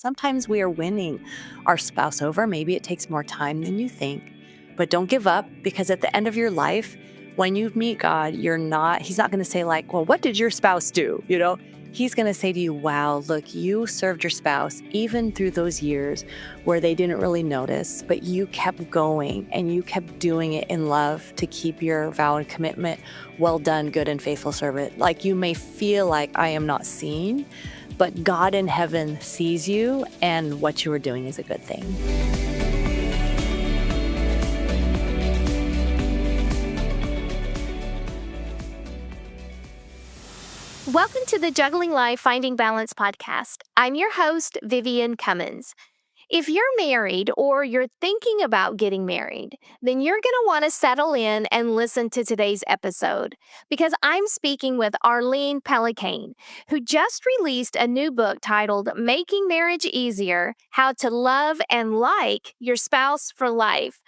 Sometimes we are winning our spouse over. Maybe it takes more time than you think, but don't give up, because at the end of your life, when you meet God, he's not going to say like, well, what did your spouse do? He's going to say to you, wow, look, you served your spouse even through those years where they didn't really notice, but you kept going and you kept doing it in love to keep your vow and commitment. Well done, good and faithful servant. Like, you may feel like I am not seen, but God in heaven sees you, and what you are doing is a good thing. Welcome to the Juggling Life Finding Balance podcast. I'm your host, Vivian Cummins. If you're married or you're thinking about getting married, then you're going to want to settle in and listen to today's episode, because I'm speaking with Arlene Pellicane, who just released a new book titled Making Marriage Easier: How to Love and Like Your Spouse for Life.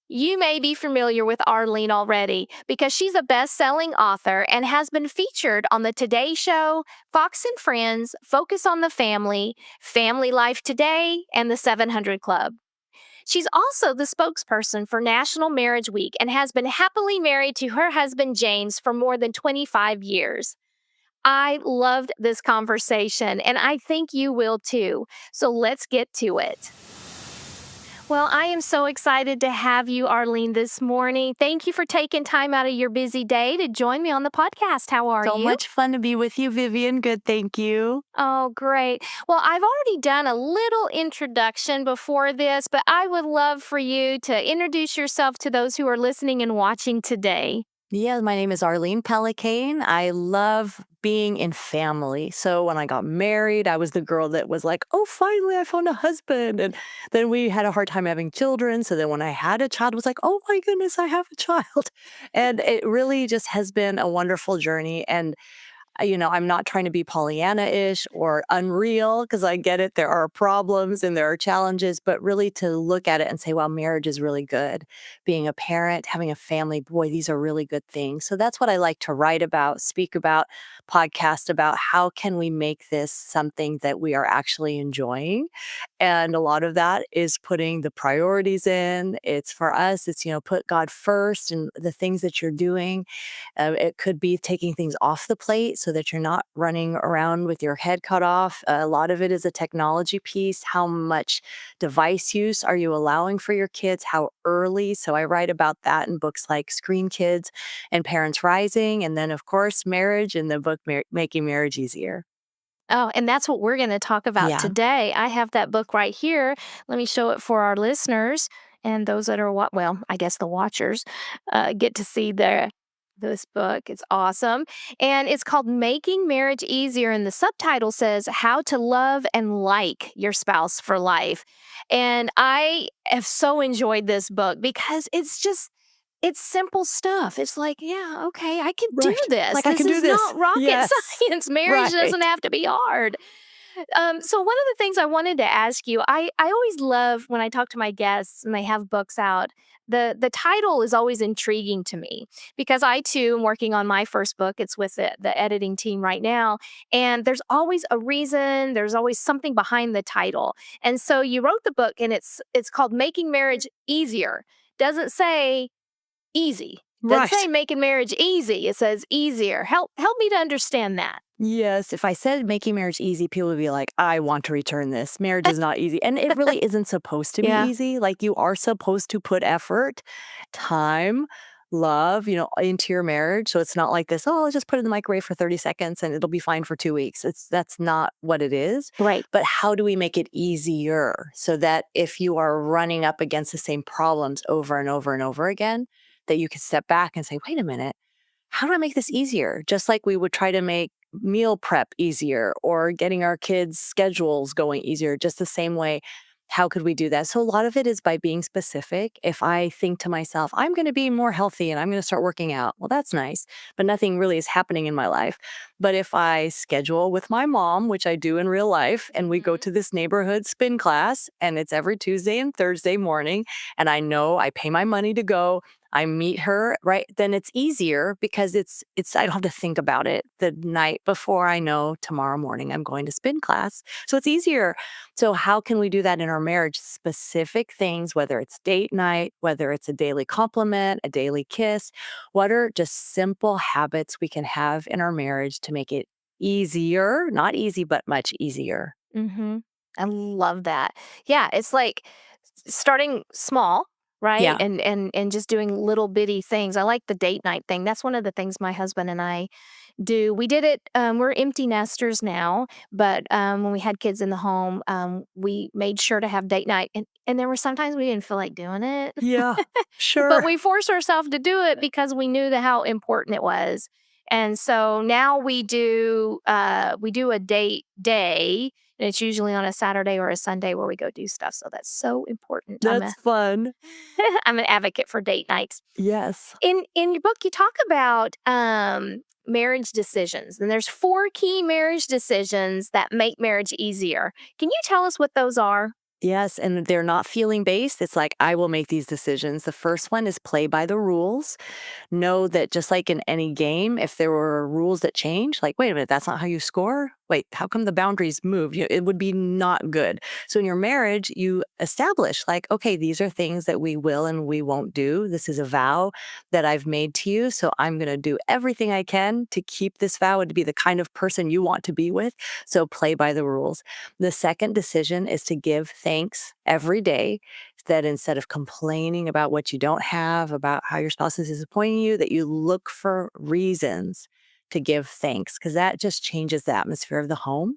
You may be familiar with Arlene already because she's a best-selling author and has been featured on the Today Show, Fox and Friends, Focus on the Family, FamilyLife Today, and the 700 Club. She's also the spokesperson for National Marriage Week and has been happily married to her husband James for more than 25 years. I loved this conversation, and I think you will too. So let's get to it. Well, I am so excited to have you, Arlene, this morning. Thank you for taking time out of your busy day to join me on the podcast. How are you? So much fun to be with you, Vivian. Good, thank you. Oh, great. Well, I've already done a little introduction before this, but I would love for you to introduce yourself to those who are listening and watching today. Yeah, my name is Arlene Pellicane. I love being in family. So when I got married, I was the girl that was like, oh, finally, I found a husband. And then we had a hard time having children. So then when I had a child, I was like, oh my goodness, I have a child. And it really just has been a wonderful journey. And I'm not trying to be Pollyanna-ish or unreal, because I get it. There are problems and there are challenges, but really to look at it and say, wow, marriage is really good. Being a parent, having a family, boy, these are really good things. So that's what I like to write about, speak about, podcast about. How can we make this something that we are actually enjoying? And a lot of that is putting the priorities in. It's for us, it's, put God first and the things that you're doing. It could be taking things off the plate so that you're not running around with your head cut off. A lot of it is a technology piece. How much device use are you allowing for your kids? How early? So I write about that in books like Screen Kids and Parents Rising. And then, of course, marriage in the book Making Marriage Easier. Oh, and that's what we're going to talk about Yeah. today. I have that book right here. Let me show it for our listeners and those that are, I guess the watchers get to see this book. It's awesome. And it's called Making Marriage Easier. And the subtitle says How to Love and Like Your Spouse for Life. And I have so enjoyed this book because it's simple stuff. It's like, yeah, okay, I can do this. Like, I can do this. This is not rocket Yes. science. Marriage Right. doesn't have to be hard. So one of the things I wanted to ask you, I always love when I talk to my guests and they have books out, the title is always intriguing to me because I too am working on my first book. It's with the editing team right now. And there's always a reason, there's always something behind the title. And so you wrote the book and it's called Making Marriage Easier. Doesn't say easy. Doesn't say making marriage easy. It says easier. Help me to understand that. Yes, if I said making marriage easy, people would be like, I want to return this. Marriage is not easy. And it really isn't supposed to be Yeah. easy. Like, you are supposed to put effort, time, love, into your marriage. So it's not like this, oh, I'll just put it in the microwave for 30 seconds and it'll be fine for 2 weeks. That's not what it is. Right. But how do we make it easier so that if you are running up against the same problems over and over and over again, that you can step back and say, wait a minute, how do I make this easier? Just like we would try to make meal prep easier or getting our kids' schedules going easier, just the same way. How could we do that? So a lot of it is by being specific. If I think to myself, I'm going to be more healthy and I'm going to start working out, well, that's nice, but nothing really is happening in my life. But if I schedule with my mom, which I do in real life, and we go to this neighborhood spin class, and it's every Tuesday and Thursday morning, and I know I pay my money to go, I meet her, right? Then it's easier because it's I don't have to think about it the night before. I know tomorrow morning I'm going to spin class. So it's easier. So how can we do that in our marriage? Specific things, whether it's date night, whether it's a daily compliment, a daily kiss, what are just simple habits we can have in our marriage to make it easier, not easy, but much easier. Mhm. I love that. Yeah, it's like starting small, right? Yeah. And just doing little bitty things. I like the date night thing. That's one of the things my husband and I do. We did it, we're empty nesters now, but, when we had kids in the home, we made sure to have date night, and there were sometimes we didn't feel like doing it, Yeah. but Sure. we forced ourselves to do it because we knew that how important it was. And so now we do a date day, and it's usually on a Saturday or a Sunday where we go do stuff, so that's so important. That's fun. I'm an advocate for date nights. Yes. In your book, you talk about, marriage decisions, and there's 4 key marriage decisions that make marriage easier. Can you tell us what those are? Yes, and they're not feeling based. It's like, I will make these decisions. The first one is play by the rules. Know that just like in any game, if there were rules that change, like, wait a minute, that's not how you score. Wait, how come the boundaries move? It would be not good. So in your marriage, you establish like, okay, these are things that we will and we won't do. This is a vow that I've made to you. So I'm going to do everything I can to keep this vow and to be the kind of person you want to be with. So play by the rules. The second decision is to give thanks every day, that instead of complaining about what you don't have, about how your spouse is disappointing you, that you look for reasons to give thanks because that just changes the atmosphere of the home.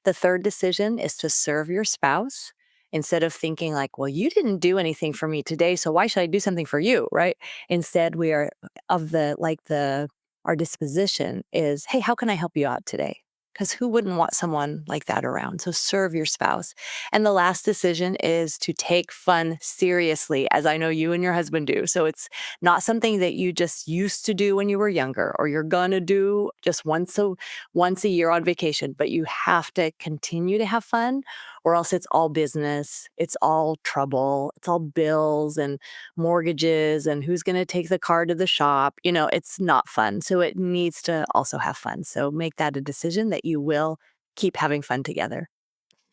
The third decision is to serve your spouse instead of thinking like, well, you didn't do anything for me today, so why should I do something for you, right? Instead, we are of the like the our disposition is, hey, how can I help you out today? Because who wouldn't want someone like that around? So serve your spouse. And the last decision is to take fun seriously, as I know you and your husband do. So it's not something that you just used to do when you were younger or you're gonna do just once a year on vacation, but you have to continue to have fun or else it's all business, it's all trouble, it's all bills and mortgages and who's going to take the car to the shop. It's not fun. So it needs to also have fun. So make that a decision that you will keep having fun together.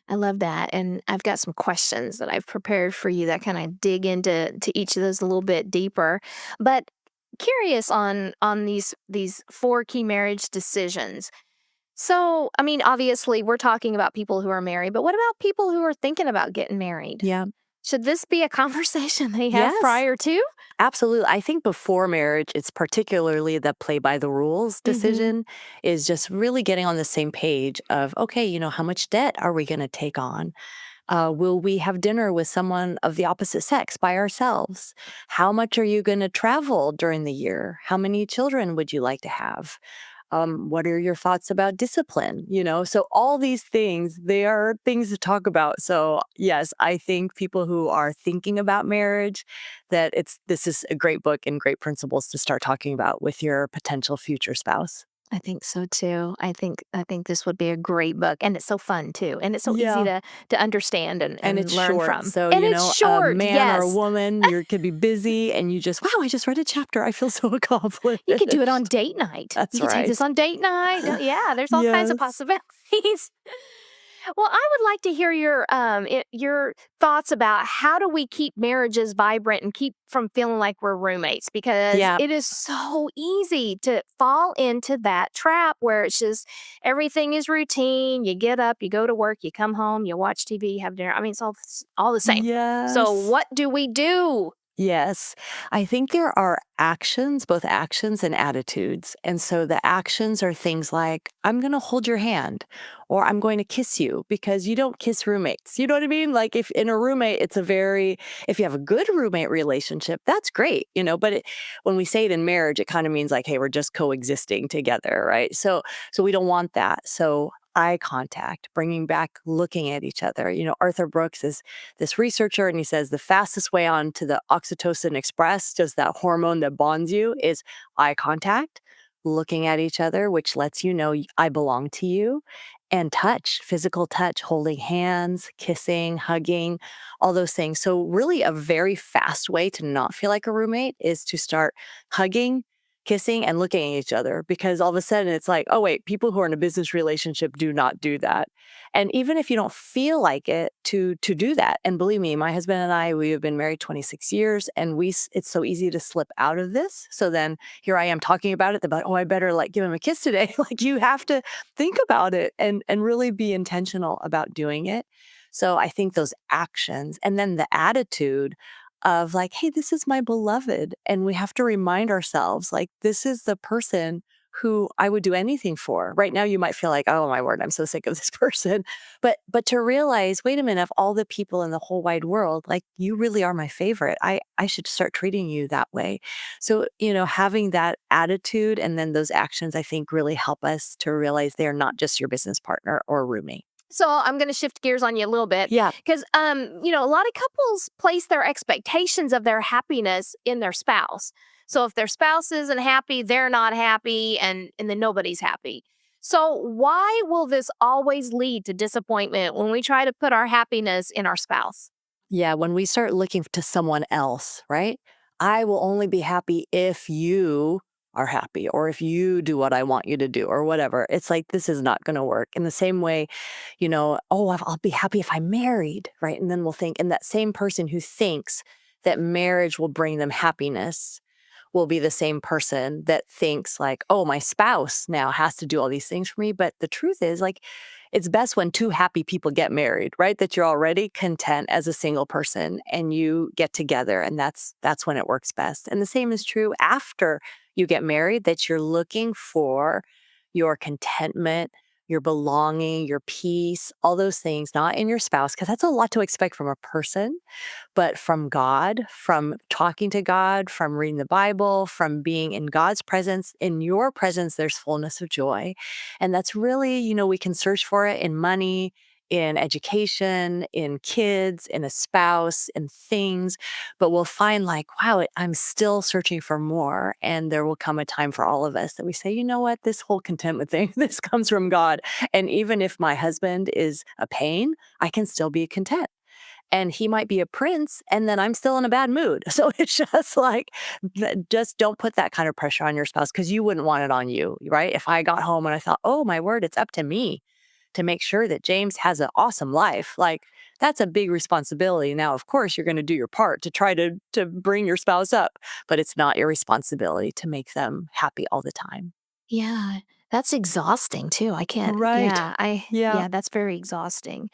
I love that, and I've got some questions that I've prepared for you that kinda dig into each of those a little bit deeper. But curious on these 4 key marriage decisions. So, I mean, obviously, we're talking about people who are married, but what about people who are thinking about getting married? Yeah. Should this be a conversation they have Yes. prior to? Absolutely. I think before marriage, it's particularly the play by the rules Mhm. decision is just really getting on the same page of, okay, how much debt are we going to take on? Will we have dinner with someone of the opposite sex by ourselves? How much are you going to travel during the year? How many children would you like to have? What are your thoughts about discipline? So all these things, they are things to talk about. So yes, I think people who are thinking about marriage, that this is a great book and great principles to start talking about with your potential future spouse. I think so too. I think this would be a great book, and it's so fun too, and it's so easy Yeah. to understand and And and it's learn short. from. So, And it's a short, man or a yes. woman, you could be busy and you just, wow, I just read a chapter. I feel so You could do it on accomplished. date night. That's You could take this right. on date night. Yeah, there's all kinds of Yes. possibilities. Well, I would like to hear your thoughts about how do we keep marriages vibrant and keep from feeling like we're roommates because Yeah. it is so easy to fall into that trap where it's just everything is routine. You get up, you go to work, you come home, you watch TV, you have dinner. I mean, it's all the same. So, Yes. what do we do? Yes. I think there are actions, both actions and attitudes. And so the actions are things like, I'm going to hold your hand or I'm going to kiss you because you don't kiss roommates. You know what I mean? Like if in a roommate, if you have a good roommate relationship, that's great, but when we say it in marriage, it kind of means like, hey, we're just coexisting together, right? So we don't want that. So eye contact, bringing back looking at each other. Arthur Brooks is this researcher, and he says the fastest way on to the oxytocin express, just that hormone that bonds you, is eye contact, looking at each other, which lets you know I belong to you. and touch, physical touch, holding hands, kissing, hugging, all those things. So, really, a very fast way to not feel like a roommate is to start hugging, kissing, and looking at each other because all of a sudden it's like, oh, wait, people who are in a business relationship do not do that. And even if you don't feel like it, to do that. And believe me, my husband and I, we have been married 26 years, and it's so easy to slip out of this. So then here I am talking about it, about, oh, I better like give him a kiss today. Like you have to think about it and really be intentional about doing it. So I think those actions and then the attitude of like, hey, this is my beloved. And we have to remind ourselves, like, this is the person who I would do anything for. Right now, you might feel like, oh my word, I'm so sick of this person. But to realize, wait a minute, of all the people in the whole wide world, like you really are my favorite. I should start treating you that way. So, having that attitude and then those actions, I think really help us to realize they're not just your business partner or roommate. So I'm going to shift gears on you a little bit Yeah. because, a lot of couples place their expectations of their happiness in their spouse. So if their spouse isn't happy, they're not happy, and then nobody's happy. So why will this always lead to disappointment when we try to put our happiness in our spouse? Yeah, when we start looking to someone else, right? I will only be happy if you are happy or if you do what I want you to do or whatever. It's like, this is not going to work. In the same way, oh, I'll be happy if I'm married, right? And then we'll think, and that same person who thinks that marriage will bring them happiness will be the same person that thinks like, oh, my spouse now has to do all these things for me. But the truth is, like, it's best when two happy people get married, right? That you're already content as a single person and you get together, and that's when it works best. And the same is true after you get married, that you're looking for your contentment, your belonging, your peace, all those things, not in your spouse, because that's a lot to expect from a person, but from God, from talking to God, from reading the Bible, from being in God's presence. In your presence, there's fullness of joy. And that's really, we can search for it in money, in education, in kids, in a spouse, in things, but we'll find like, wow, I'm still searching for more. And there will come a time for all of us that we say, you know what, this whole contentment thing, this comes from God. And even if my husband is a pain, I can still be content and he might be a prince and then I'm still in a bad mood. So it's just like, just don't put that kind of pressure on your spouse because you wouldn't want it on you, right? If I got home and I thought, oh my word, it's up to me to make sure that James has an awesome life. Like that's a big responsibility. Now, of course, you're going to do your part to try to bring your spouse up, but it's not your responsibility to make them happy all the time. Yeah, that's exhausting too. I can't, Right. Yeah. yeah, that's very exhausting.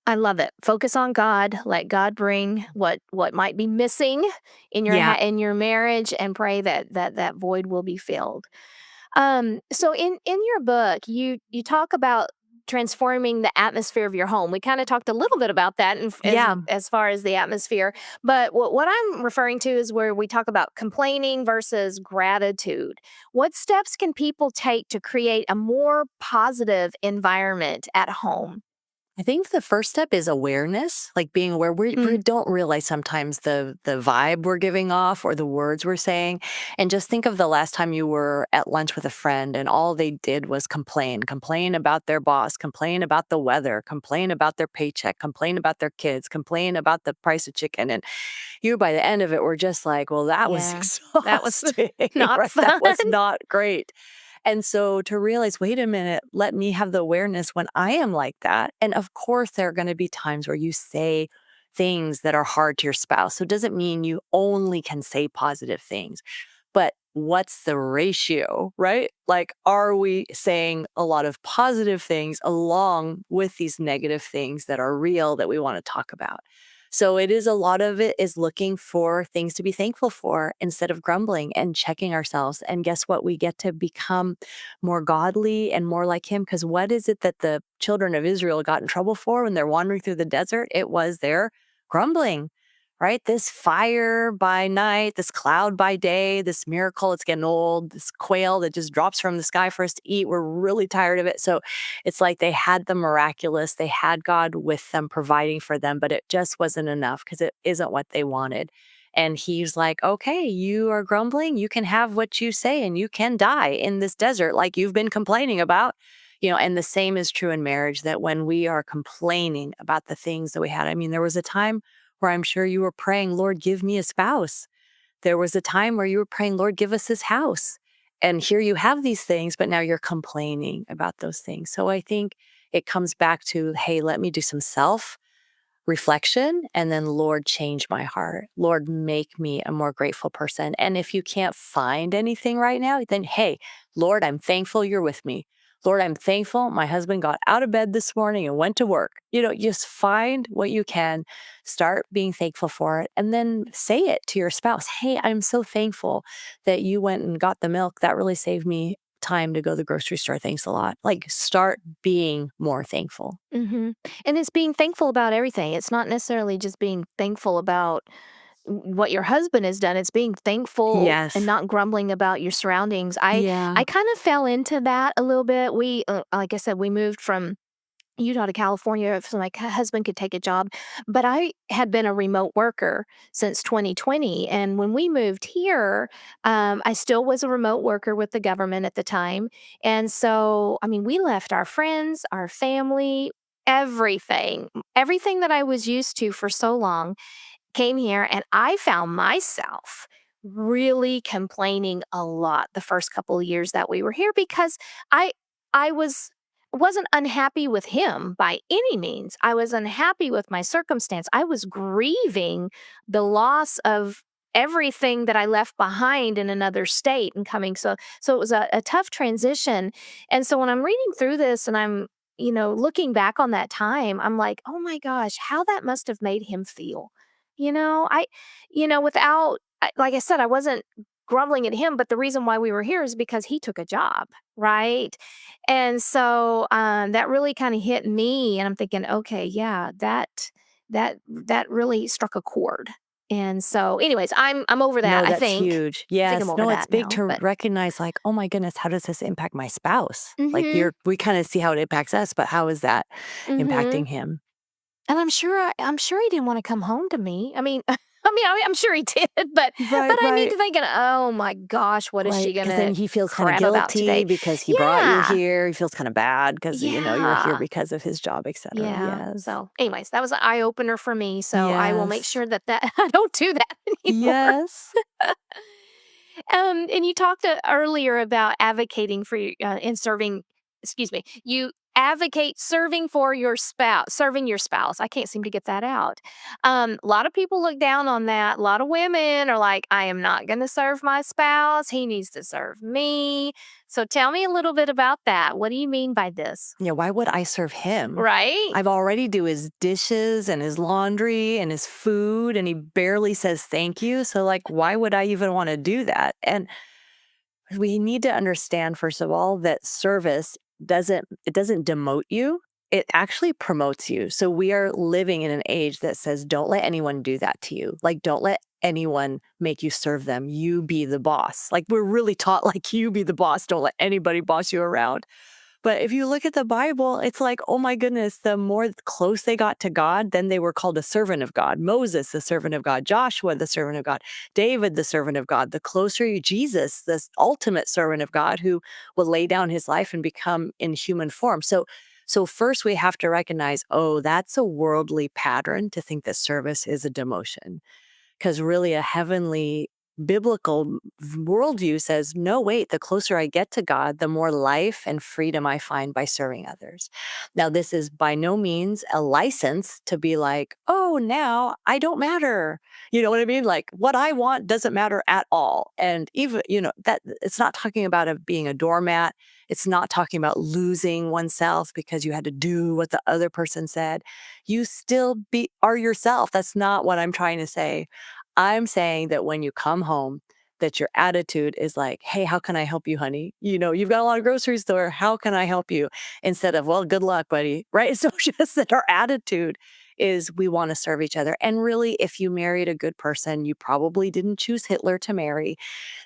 I love it. Focus on God. Let God bring what might be missing in Yeah. in your marriage, and pray that void will be filled. So in your book, you talk about transforming the atmosphere of your home. We kind of talked a little bit about that Yeah. as far as the atmosphere, but what I'm referring to is where we talk about complaining versus gratitude. What steps can people take to create a more positive environment at home? I think the first step is awareness, like being aware. We Mm, don't realize sometimes the vibe we're giving off or the words we're saying. And just think of the last time you were at lunch with a friend and all they did was complain about their boss, complain about the weather, complain about their paycheck, complain about their kids, complain about the price of chicken. And you, by the end of it, were just like, well, that was yeah, that was exhausting, not right? That fun. was not great. And so to realize, wait a minute, let me have the awareness when I am like that. And of course, there are going to be times where you say things that are hard to your spouse. So it doesn't mean you only can say positive things, but what's the ratio, right? Like, are we saying a lot of positive things along with these negative things that are real that we want to talk about? So it is a lot of it is looking for things to be thankful for instead of grumbling and checking ourselves. And guess what? We get to become more godly and more like him. Because what is it that the children of Israel got in trouble for when they're wandering through the desert? It was their grumbling, right? This fire by night, this cloud by day, this miracle, it's getting old, this quail that just drops from the sky for us to eat. We're really tired of it. So it's like they had the miraculous, they had God with them, providing for them, but it just wasn't enough because it isn't what they wanted. And he's like, okay, you are grumbling. You can have what you say and you can die in this desert like you've been complaining about. And the same is true in marriage, that when we are complaining about the things that we had, I mean, there was a time where I'm sure you were praying, Lord, give me a spouse. There was a time where you were praying, Lord, give us this house. And here you have these things, but now you're complaining about those things. So I think it comes back to, hey, let me do some self reflection, and then, Lord, change my heart. Lord, make me a more grateful person. And if you can't find anything right now, then, hey, Lord, I'm thankful you're with me. Lord, I'm thankful my husband got out of bed this morning and went to work. Just find what you can, start being thankful for it, and then say it to your spouse. Hey, I'm so thankful that you went and got the milk. That really saved me time to go to the grocery store. Thanks a lot. Like, start being more thankful. Mhm. And it's being thankful about everything. It's not necessarily just being thankful about what your husband has done. It's being thankful and Yes. not grumbling about your surroundings. I Yeah. kind of fell into that a little bit. We like I said, we moved from Utah to California so my husband could take a job. But I had been a remote worker since 2020. And when we moved here, I still was a remote worker with the government at the time. And so, I mean, we left our friends, our family, everything that I was used to for so long came here, and I found myself really complaining a lot the first couple of years that we were here because I I wasn't unhappy with him by any means. I was unhappy with my circumstance. I was grieving the loss of everything that I left behind in another state and coming. So it was a tough transition. And so when I'm reading through this and I'm looking back on that time, I'm like, oh my gosh, how that must have made him feel. Like I said, I wasn't grumbling at him, but the reason why we were here is because he took a job, right? And so that really kind of hit me, and I'm thinking, okay, yeah, that really struck a chord. And so, anyways, I'm over that. No, I that's think. huge. I think I'm Yes. over No, it's that big now. to But recognize, like, oh my goodness, how does this impact my spouse? Like, mm-hmm, we kind of see how it impacts us, but how is that mm-hmm. impacting him? And I'm sure he didn't wanna come home to me. I mean I'm sure he did, but Right, I mean, right. thinking, "Oh my gosh, what is Right. she Because gonna then he feels kind of crab about guilty today?" because he brought you Yeah, here. He feels kind of bad because, you were here yeah, because of his job, etc. yeah. Yes. So, anyways, that was an eye opener for me, so I will make Yes. sure that I don't do that anymore. Yes. And you talked earlier about advocating for and serving. Excuse me. You advocate serving your spouse. I can't seem to get that out. A lot of people look down on that. A lot of women are like, I am not going to serve my spouse. He needs to serve me. So tell me a little bit about that. What do you mean by this? Yeah, why would I serve him? Right? I've already do his dishes and his laundry and his food, and he barely says thank you. So, like, why would I even want to do that? And we need to understand, first of all, that service doesn't demote you. It actually promotes you. So we are living in an age that says, don't let anyone do that to you. Like, don't let anyone make you serve them. You be the boss. Like, we're really taught, like, you be the boss. Don't let anybody boss you around. But if you look at the Bible, it's like, oh my goodness, the more close they got to God, then they were called a servant of God. Moses, the servant of God. Joshua, the servant of God. David, the servant of God. The closer you, Jesus, this ultimate servant of God who will lay down his life and become in human form. So first we have to recognize, oh, that's a worldly pattern to think that service is a demotion. Because really, a heavenly biblical worldview says, no, wait, the closer I get to God, the more life and freedom I find by serving others. Now, this is by no means a license to be like, oh, now I don't matter. You know what I mean? Like, what I want doesn't matter at all. And even, that it's not talking about being a doormat. It's not talking about losing oneself because you had to do what the other person said. You still are yourself. That's not what I'm trying to say. I'm saying that when you come home, that your attitude is like, "Hey, how can I help you, honey? You've got a lot of groceries store. How can I help you?" Instead of, "Well, good luck, buddy." Right? So just that our attitude is we want to serve each other. And really, if you married a good person, you probably didn't choose Hitler to marry.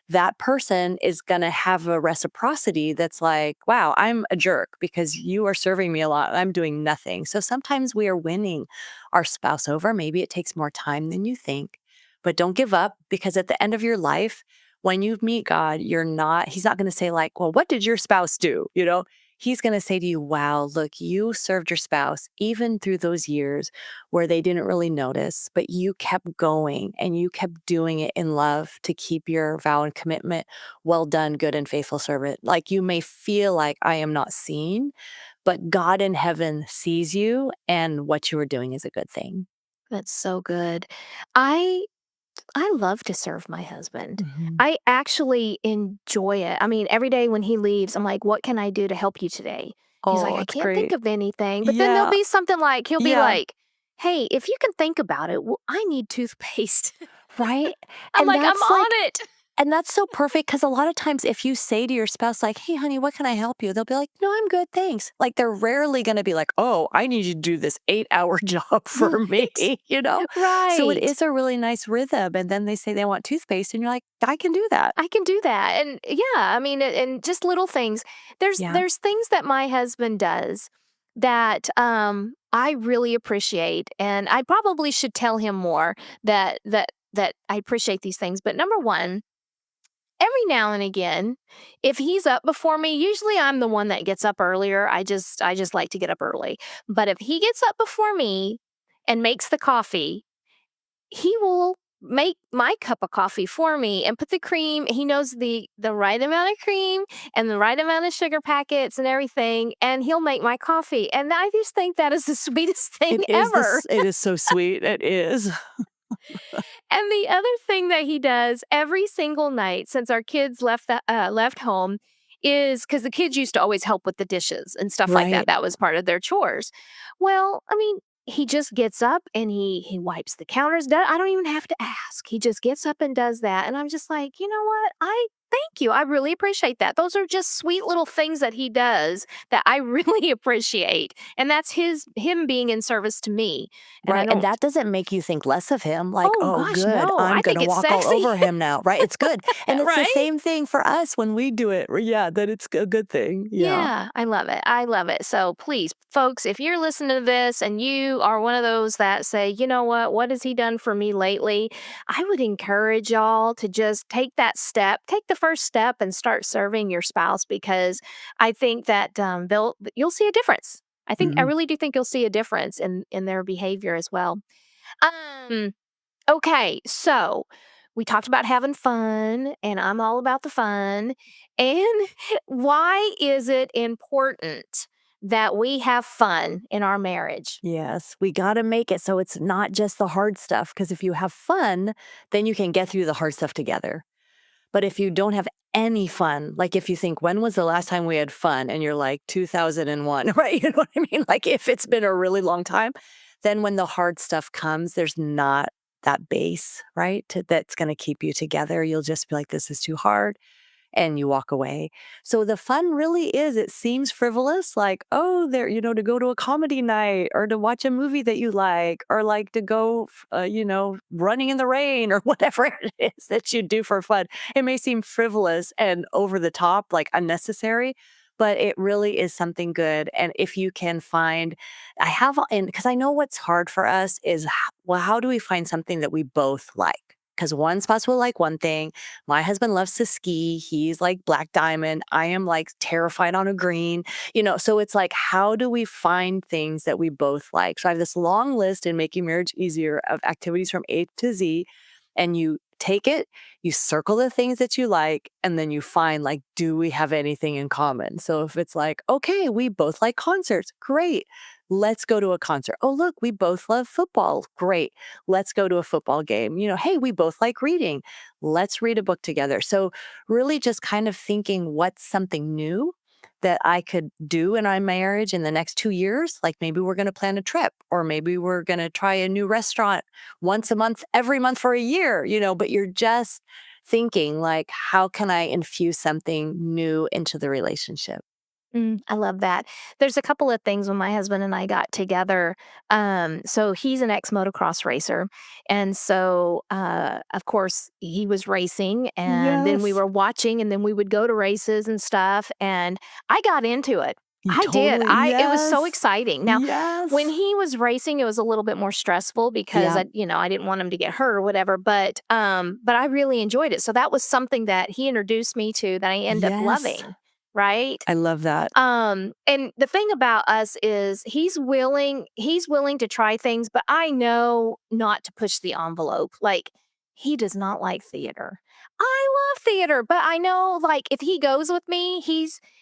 That person is going to have a reciprocity that's like, wow, I'm a jerk because you are serving me a lot. I'm doing nothing. So sometimes we are winning our spouse over. Maybe it takes more time than you think, but don't give up, because at the end of your life, when you meet God, he's not going to say, like, well, what did your spouse do? he's going to say to you, wow, look, you served your spouse even through those years where they didn't really notice, but you kept going and you kept doing it in love to keep your vow and commitment. Well done, good and faithful servant. Like you may feel like I am not seen, but God in heaven sees you and what you are doing is a good thing. That's so good. I I love to serve my husband. Mhm. I actually enjoy it. I mean, every day when he leaves, I'm like, "What can I do to help you today?" He's like, Oh, "I it's can't think great. of anything." But then there'll Yeah. be something like he'll be Yeah. like, "Hey, if you can think about it, well, I need toothpaste." Right? I'm And like, "I'm that's on like it." and that's so perfect because a lot of times if you say to your spouse, like, "Hey, honey, what can I help you?" They'll be like, "No, I'm good, thanks." Like, they're rarely gonna be like, "Oh, I need you to do this 8-hour job for me," Right. you know? So it Right. is a really nice rhythm, and then they say they want toothpaste, and you're like, "I can do that." I can do that, and yeah, I mean, and just little things. Yeah. There's things that my husband does that, I really appreciate, and I probably should tell him more that I appreciate these things, but number 1, every now and again, if he's up before me, usually I'm the one that gets up earlier, I just like to get up early, but if he gets up before me and makes the coffee, he will make my cup of coffee for me and put the cream. He knows the right amount of cream and the right amount of sugar packets and everything, and he'll make my coffee, and I just think that is the sweetest thing ever. It is so sweet, it is. And the other thing that he does every single night since our kids left home is because the kids used to always help with the dishes and stuff like that. Right. That was part of their chores. Well, I mean, he just gets up and he wipes the counters. I don't even have to ask. He just gets up and does that, and I'm just like, you know what? I thank you. I really appreciate that. Those are just sweet little things that he does that I really appreciate, and that's him being in service to me. And I Right, and don't. that doesn't make you think less of him, like, Oh "Oh, gosh, good, no! I'm I think gonna it's walk all sexy. over him now," right? It's good, and it's the Right? same thing for us when we do it, yeah, that it's a good thing, yeah. Yeah, I love it. I love it. So please, folks, if you're listening to this and you are one of those that say, you know what has he done for me lately? I would encourage y'all to just take that step, take the first step and start serving your spouse because I think that you'll see a difference. I Mhm. really do think you'll see a difference in their behavior as well. Um, Okay, so we talked about having fun, and I'm all about the fun. And why is it important that we have fun in our marriage? Yes, we gotta make it so it's not just the hard stuff. Because if you have fun, then you can get through the hard stuff together. But if you don't have any fun, like if you think, when was the last time we had fun? And you're like, 2001, right? You know what I mean? Like if it's been a really long time, then when the hard stuff comes, there's not that base, right? That's going to keep you together. You'll just be like, this is too hard and you walk away. So the fun really is, it seems frivolous, like, oh, there, to go to a comedy night or to watch a movie that you like, or like to go, running in the rain or whatever it is that you do for fun. It may seem frivolous and over the top, like unnecessary, but it really is something good. And if you can find, and because I know what's hard for us is, well, how do we find something that we both like? Because one spouse will like one thing. My husband loves to ski. He's like black diamond. I am like terrified on a green, so it's like, how do we find things that we both like? So I have this long list in Making Marriage Easier of activities from A to Z. And you take it, you circle the things that you like, and then you find, like, do we have anything in common? So if it's like, okay, we both like concerts, great. Let's go to a concert. Oh, look, we both love football. Great. Let's go to a football game. Hey, we both like reading. Let's read a book together. So, really just kind of thinking, what's something new that I could do in our marriage in the next 2 years? Like maybe we're going to plan a trip, or maybe we're going to try a new restaurant once a month, every month for a year, but you're just thinking, like, how can I infuse something new into the relationship? I love that. There's a couple of things when my husband and I got together. So he's an ex motocross racer. And so, of course, he was racing, and then we Yes. were watching, and then we would go to races and stuff. And I got into it. You I did. totally, It was so yes. exciting. Now, when Yes. he was racing, it was a little bit more stressful because Yeah. I didn't want him to get hurt or whatever. But I really enjoyed it. So that was something that he introduced me to that I end up Yes. loving. right? I love that. And the thing about us is he's willing to try things, but I know not to push the envelope. Like, he does not like theater. I love theater, but I know, like, if he goes with me,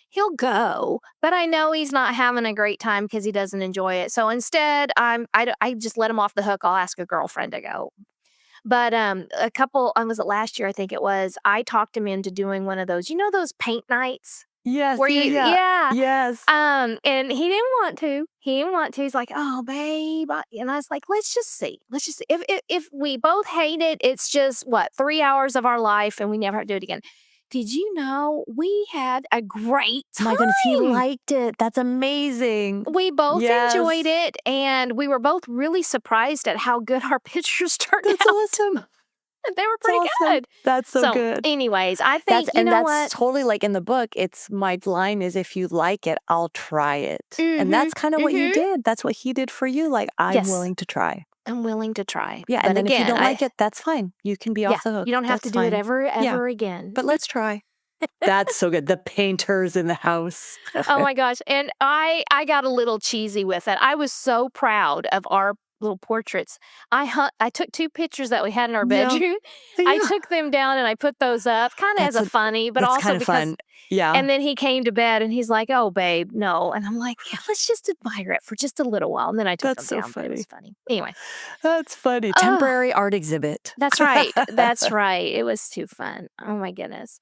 he'll go, but I know he's not having a great time because he doesn't enjoy it. So instead, I just let him off the hook. I'll ask a girlfriend to go. But a couple, was it last year? I think it was. I talked him into doing one of those, those paint nights Yes, where yeah, you, yeah. yeah. Yes. And he didn't want to. He didn't want to. He's like, "Oh, babe," and I was like, "Let's just see. Let's just see. If we both hate it, it's just what 3 hours of our life, and we never have to do it again." Did you know we had a great My goodness, he time? liked it. That's amazing. We both enjoyed Yes. it, and we were both really surprised at how good our pictures turned That's out. awesome. They were That's pretty awesome. good. That's so So, good. anyways, I think, you know That's what? totally like in the book, it's my line is, "If you like it, I'll try it." And Mhm, that's kinda what you mhm. did. That's what he did for you, like, "I'm Yes, willing to try." I'm willing to try. Yeah, and But then if you again, don't like it, that's fine. You can be yeah, off the hook. you don't have to That's do it fine. Yeah, ever again. but let's try. That's so good. The painters in the house. Oh my gosh, and I got a little cheesy with it. I was so proud of our little portraits. I took 2 pictures that we had in our Yeah. bedroom. I Yeah. took them down and I put those up kinda as That's a a funny, but that's also kinda because fun. Yeah. and then he came to bed and he's like, "Oh, babe, no." And I'm like, "Yeah, let's just admire it for just a little while." And then I took That's them so down, but it was funny. funny. Anyway. That's funny. Oh, Temporary art exhibit. that's right. That's right. It was too fun. Oh my goodness.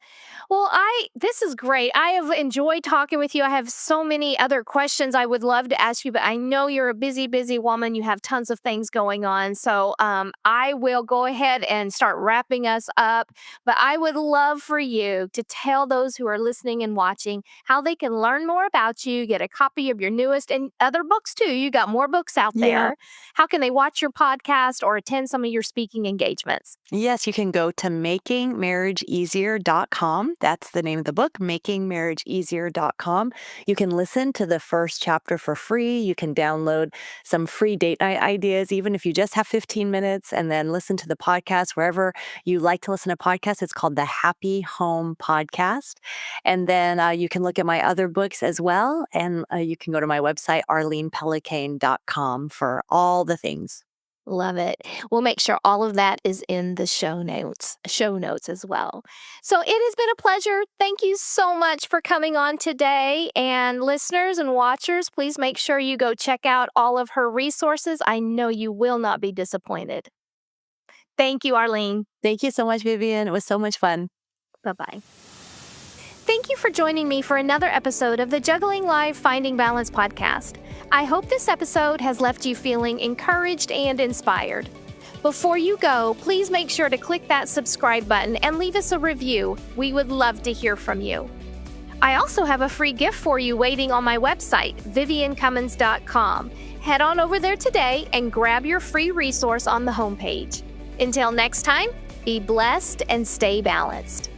Well, this is great. I have enjoyed talking with you. I have so many other questions I would love to ask you, but I know you're a busy, busy woman. You have tons of things going on. So I will go ahead and start wrapping us up. But I would love for you to tell those who are listening and watching how they can learn more about you, get a copy of your newest and other books too. You got more books out Yeah. there. How can they watch your podcast or attend some of your speaking engagements? Yes, you can go to makingmarriageeasier.com. That's the name of the book, makingmarriageeasier.com. You can listen to the first chapter for free. You can download some free date night ideas, even if you just have 15 minutes, and then listen to the podcast wherever you like to listen to podcasts. It's called the Happy Home Podcast. And then you can look at my other books as well. And you can go to my website, arlenepellicane.com, for all the things. Love it. We'll make sure all of that is in the show notes as well. So it has been a pleasure. Thank you so much for coming on today. And listeners and watchers, please make sure you go check out all of her resources. I know you will not be disappointed. Thank you, Arlene. Thank you so much, Vivian. It was so much fun. Bye-bye. Thank you for joining me for another episode of the Juggling Life Finding Balance podcast. I hope this episode has left you feeling encouraged and inspired. Before you go, please make sure to click that subscribe button and leave us a review. We would love to hear from you. I also have a free gift for you waiting on my website, viviancummins.com. Head on over there today and grab your free resource on the homepage. Until next time, be blessed and stay balanced.